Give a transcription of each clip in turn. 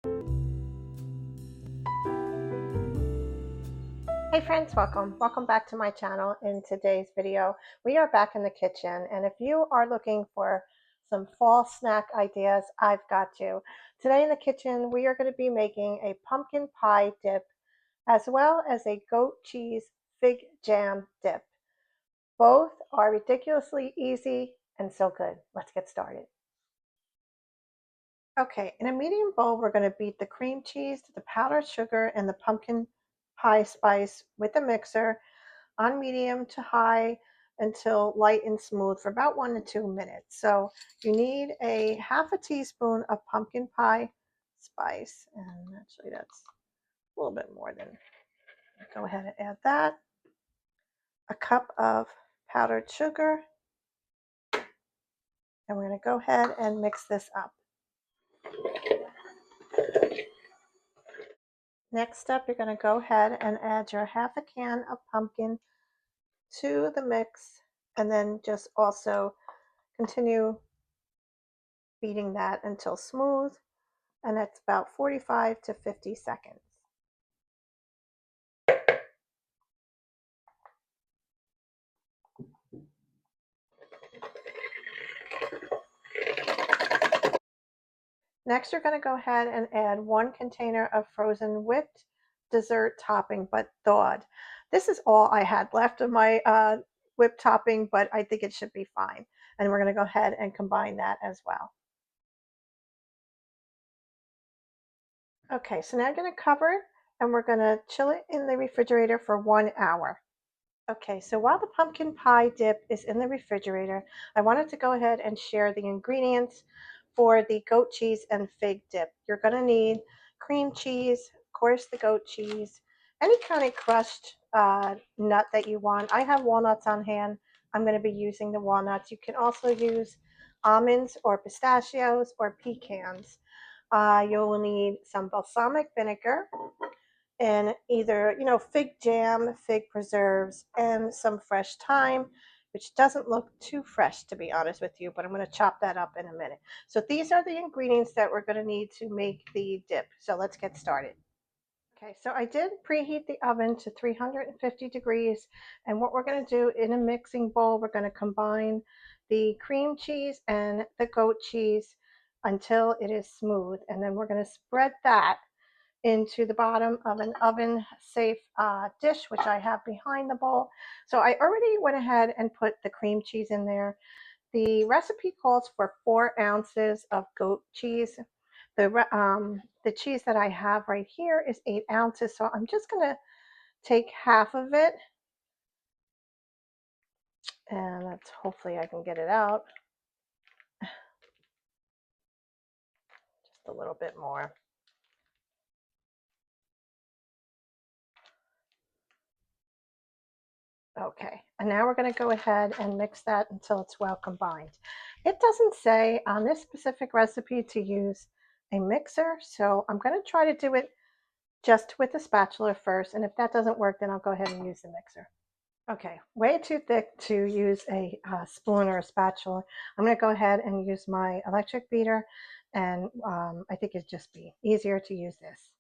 Hey friends, welcome back to my channel. In today's video we are back in the kitchen, and if you are looking for some fall snack ideas, I've got you. Today in the kitchen we are going to be making a pumpkin pie dip as well as a goat cheese fig jam dip. Both are ridiculously easy and so good. Let's get started. Okay, in a medium bowl we're going to beat the cream cheese, the powdered sugar, and the pumpkin pie spice with a mixer on medium to high until light and smooth for about 1 to 2 minutes. So you need a half a teaspoon of pumpkin pie spice, and actually that's a little bit more than, go ahead and add that. A cup of powdered sugar, and we're going to go ahead and mix this up. Next up, you're going to go ahead and add your half a can of pumpkin to the mix, and then just also continue beating that until smooth, and that's about 45 to 50 seconds. Next, you're going to go ahead and add 1 container of frozen whipped dessert topping, but thawed. This is all I had left of my whipped topping, but I think it should be fine. And we're going to go ahead and combine that as well. Okay, so now I'm going to cover it, and we're going to chill it in the refrigerator for 1 hour. Okay, so while the pumpkin pie dip is in the refrigerator, I wanted to go ahead and share the ingredients for the goat cheese and fig dip. You're going to need cream cheese, of course, the goat cheese, any kind of crushed nut that you want. I have walnuts on hand. I'm going to be using the walnuts. You can also use almonds or pistachios or pecans. You'll need some balsamic vinegar, and either, fig jam, fig preserves, and some fresh thyme, which doesn't look too fresh to be honest with you, but I'm going to chop that up in a minute. So these are the ingredients that we're going to need to make the dip. So let's get started. Okay, so I did preheat the oven to 350 degrees, and what we're going to do in a mixing bowl, we're going to combine the cream cheese and the goat cheese until it is smooth, and then we're going to spread that into the bottom of an oven safe dish, which I have behind the bowl. So I already went ahead and put the cream cheese in there. The recipe calls for 4 ounces of goat cheese. The cheese that I have right here is 8 ounces, so I'm just going to take half of it, and that's, hopefully I can get it out just a little bit more. Okay, and now we're going to go ahead and mix that until it's well combined. It doesn't say on this specific recipe to use a mixer, so I'm going to try to do it just with a spatula first, and if that doesn't work, then I'll go ahead and use the mixer. Okay, way too thick to use a spoon or a spatula. I'm going to go ahead and use my electric beater, and I think it'd just be easier to use this.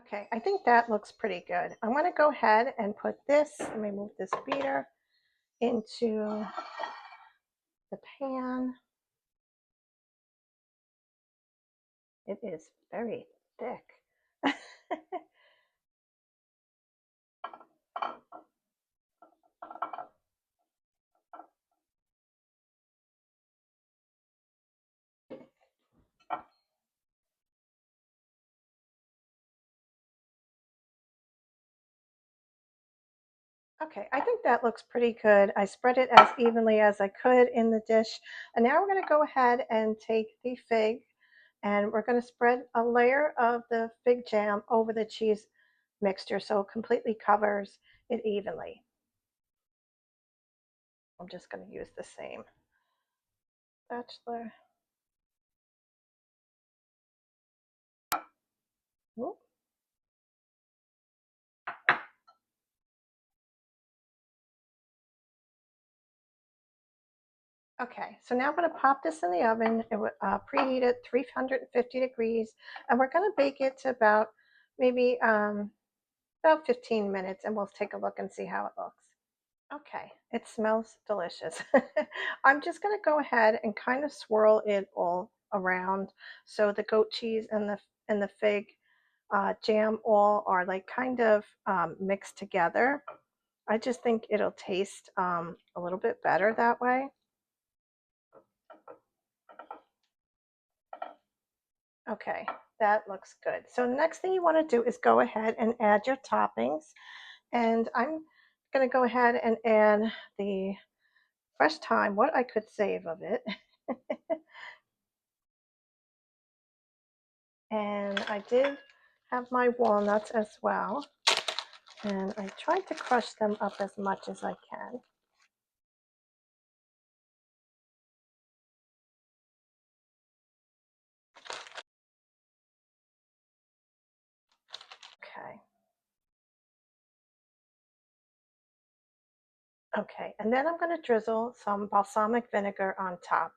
Okay, I think that looks pretty good. I'm going to go ahead and put this, let me move this beater into the pan. It is very thick. Okay, I think that looks pretty good. I spread it as evenly as I could in the dish. And now we're going to go ahead and take the fig, and we're going to spread a layer of the fig jam over the cheese mixture so it completely covers it evenly. I'm just going to use the same spatula. Whoop. Okay, so now I'm going to pop this in the oven. Preheat it 350 degrees, and we're going to bake it to maybe about 15 minutes, and we'll take a look and see how it looks. Okay, it smells delicious. I'm just going to go ahead and kind of swirl it all around so the goat cheese and the fig jam all are like kind of mixed together. I just think it'll taste a little bit better that way. Okay, that looks good. So next thing you want to do is go ahead and add your toppings. And I'm going to go ahead and add the fresh thyme, what I could save of it. And I did have my walnuts as well. And I tried to crush them up as much as I can. Okay. Okay, and then I'm going to drizzle some balsamic vinegar on top.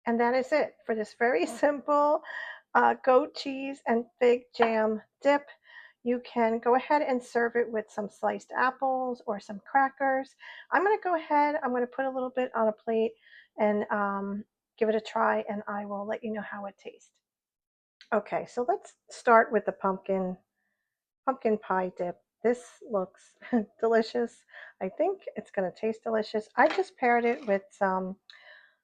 And that is it for this very simple goat cheese and fig jam dip. You can go ahead and serve it with some sliced apples or some crackers. I'm going to go ahead, I'm going to put a little bit on a plate and give it a try, and I will let you know how it tastes. Okay, so let's start with the pumpkin pie dip. This looks delicious. I think it's going to taste delicious. I just paired it with some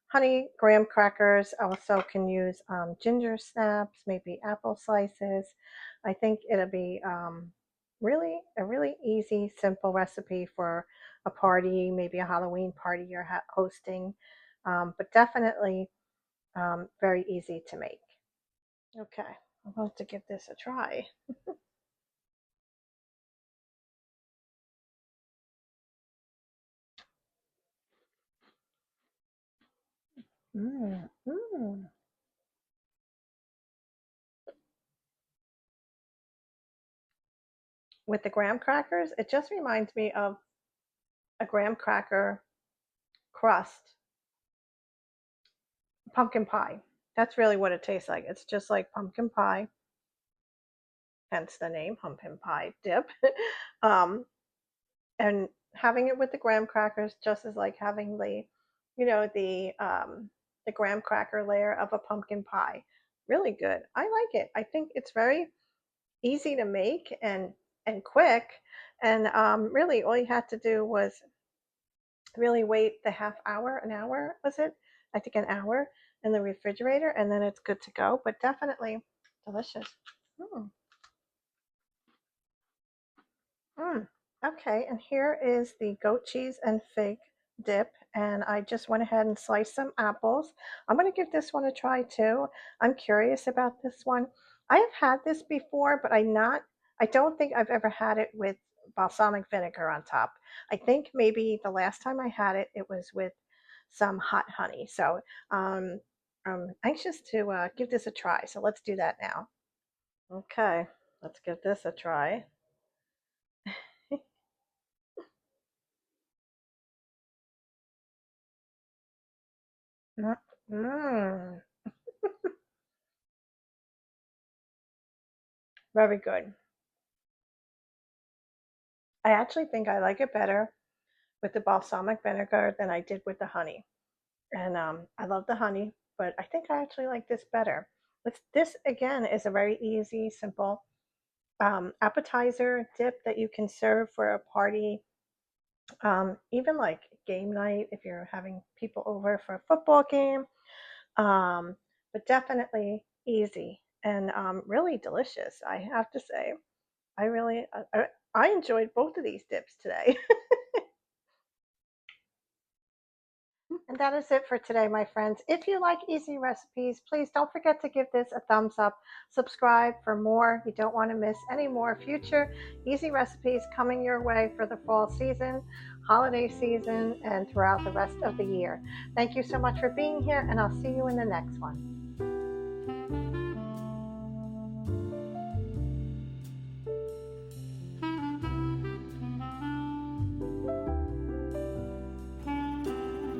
honey graham crackers. Also can use ginger snaps, maybe apple slices. I think it'll be really a really easy, simple recipe for a party, maybe a Halloween party you're hosting, but definitely very easy to make. Okay, I'm going to give this a try. Mm, mm. With the graham crackers, it just reminds me of a graham cracker crust pumpkin pie. That's really what it tastes like. It's just like pumpkin pie, hence the name pumpkin pie dip. um, and having it with the graham crackers just as like having the graham cracker layer of a pumpkin pie. Really good. I like it. I think it's very easy to make and quick. And really, all you had to do was really wait the half hour, an hour was it? I think an hour in the refrigerator, and then it's good to go. But definitely delicious. Mm. Mm. Okay, and here is the goat cheese and fig dip, and I just went ahead and sliced some apples. I'm going to give this one a try too. I'm curious about this one. I have had this before, but I don't think I've ever had it with balsamic vinegar on top. I think maybe the last time I had it, it was with some hot honey. So I'm anxious to give this a try. So let's do that now. Okay, let's give this a try. Mm, very good. I actually think I like it better with the balsamic vinegar than I did with the honey. And I love the honey, but I think I actually like this better. This again is a very easy, simple appetizer dip that you can serve for a party, even like game night if you're having people over for a football game. Um, but definitely easy and really delicious, I have to say. I really, I enjoyed both of these dips today. And that is it for today, my friends. If you like easy recipes, please don't forget to give this a thumbs up. Subscribe for more. You don't want to miss any more future easy recipes coming your way for the fall season, holiday season, and throughout the rest of the year. Thank you so much for being here, and I'll see you in the next one.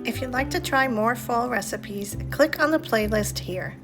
If you'd like to try more fall recipes, click on the playlist here.